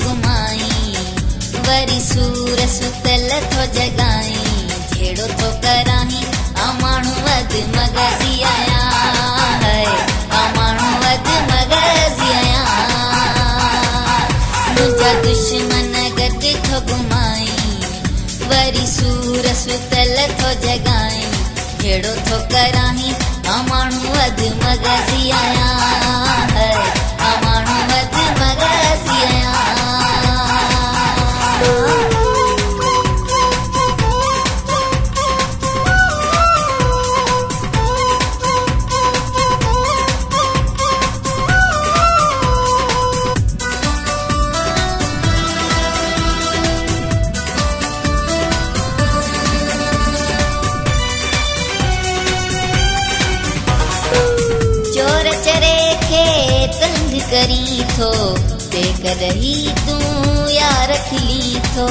घुमाई वरी सूर सुतल थो जगाई झेड़ो थो कराही आ माण्हू वध मगज़ी आया है आ माण्हू वध मगज़ी आया मुंहिंजा दुश्मन गॾु थो घुमाई वरी सूर सुतल थो जगाई झेड़ो थो कराही आ माण्हू वध मगज़ी आया है आ माण्हू वध मगज़ी आया चोर चरे खे तंग करी थो तेकॾहिं तूं यार खिली थो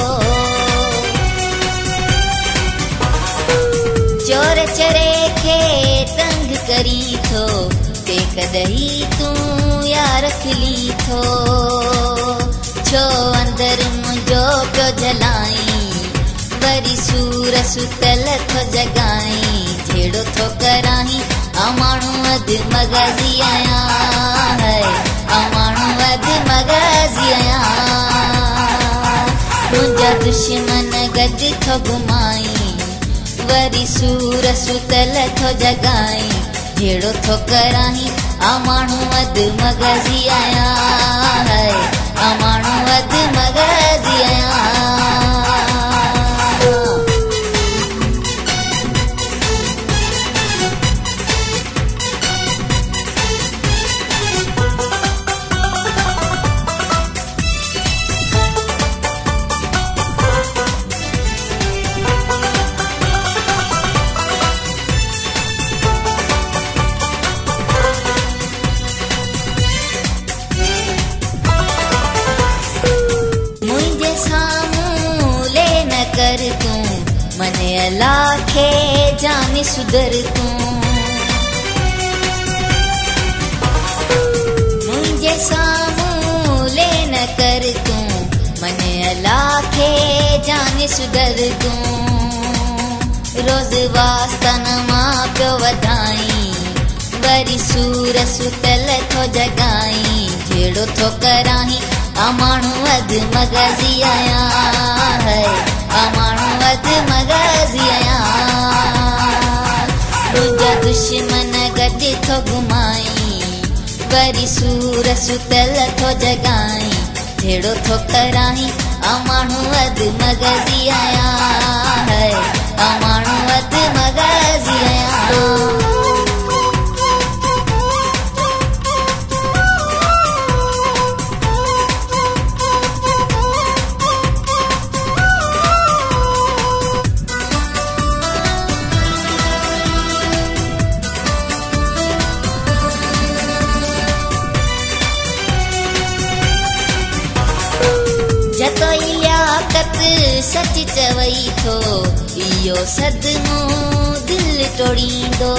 चोर चरे खे तंग करी थो तेकॾहिं तूं यार खिली थो छो अंदर मुंहिंजो पियो जलाई वरी सूर सुतल थो जगाई झेड़ो थो कराही आ माण्हू वध मगज़ी आया है आ माण्हू वध मगज़ी आया मुंहिंजा दुश्मन गॾु थो घुमाई वरी सूर सुतल थो जगाई झेड़ो थो कराही आ माण्हू वध मगज़ी आया है आ माण्हू वध मगज़ी आया कर तूं मने अल्लाह खे जाने सुधर तूं मुंहिंजे साम्हूं ले न कर तूं मने अल्लाह खे जाने सुधर तूं रोज़ वास्तन मां पियो वधाई वरी सूर सुतल थो जगाई झेड़ो थो कराही आ माण्हू वध मगज़ी आया है आ माण्हू वध मगज़ी आया मुंहिंजा दुश्मन गॾु थो घुमाई वरी सूर सुतल थो जगाई झेड़ो थो कराही आ माण्हू वध मगज़ी आया है आ माण्हू वध मगज़ी आया जतोई लियाकत सच चवई थो इहो सदमो दिल तोड़ींदो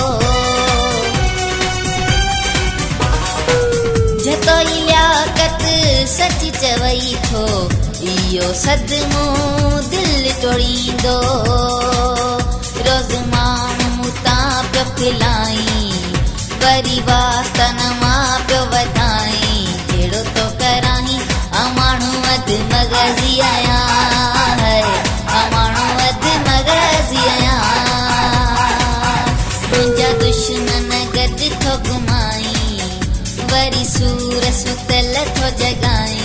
जतोई लियाकत सच चवई थो इहो सदमो दिल तोड़ींदो रोज़ माण्हू तां पियो खिलाई वरी वास्तन मां पियो वधाई झेड़ो थो कराही आ माण्हू वध मगज़ी आया है आ माण्हू वध मगज़ी आया मुंहिंजा दुश्मन गॾु थो घुमाई वरी सूर सुतल थो जगाई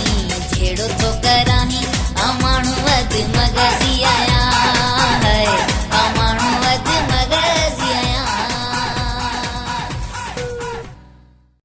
झेड़ो थो कराही आ माण्हू वध मगज़ी आया